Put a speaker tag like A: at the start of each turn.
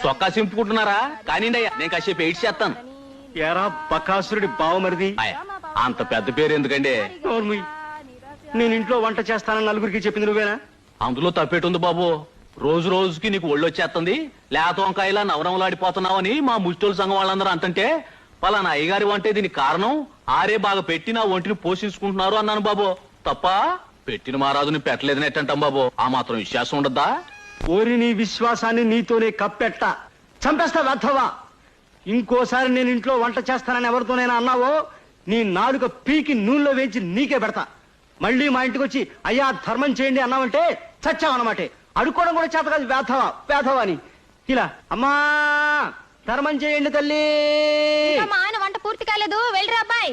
A: చొక్కా చింపుకుంటున్నారా? కానిండి అయ్యా, నేను కాసేపు ఎయిట్ చేస్తాను.
B: ఎరా బకాసురుడి బావమరిది,
A: అంత పెద్ద పేరు ఎందుకండి?
B: నేను ఇంట్లో వంట చేస్తానని నలుగురికి చెప్పింది నువ్వేనా?
A: అందులో తప్పేటుంది బాబు. రోజు రోజుకి నీకు ఒళ్ళు వచ్చేస్తుంది, లేత వంకాయలా నవరంలాడిపోతున్నావని మా ముష్టోళ్ళ సంఘం వాళ్ళందరూ అంటుంటే, పలానా అయ్యగారి వంటే దీనికి కారణం, ఆరే బాగా పెట్టి నా ఒంటిని పోషించుకుంటున్నారు అన్నాను బాబు. తప్ప పెట్టిన మహారాజుని పెట్టలేదని ఎట్టంటాం బాబు. ఆ మాత్రం విశ్వాసం ఉండద్దా?
B: ఓరి నీ విశ్వాసాన్ని నీతోనే కప్పెట్ట చంపేస్తా వ్యర్థవా. ఇంకోసారి నేను ఇంట్లో వంట చేస్తానని ఎవరితోనైనా అన్నావో నీ నాలుక పీకి నూనెలో వేయించి నీకే పెడతా. మళ్ళీ మా ఇంటికి వచ్చి అయ్యా ధర్మం చేయండి అన్నావంటే చచ్చావన్నమాటే. అడుక్కోవడం కూడా చేత కాదు, వేధవా వేధవా అని. ఇలా అమ్మా ధర్మం చేయండి తల్లి.
C: మా ఆయన వంట పూర్తి కాలేదు, వెళ్ళరా అబ్బాయి.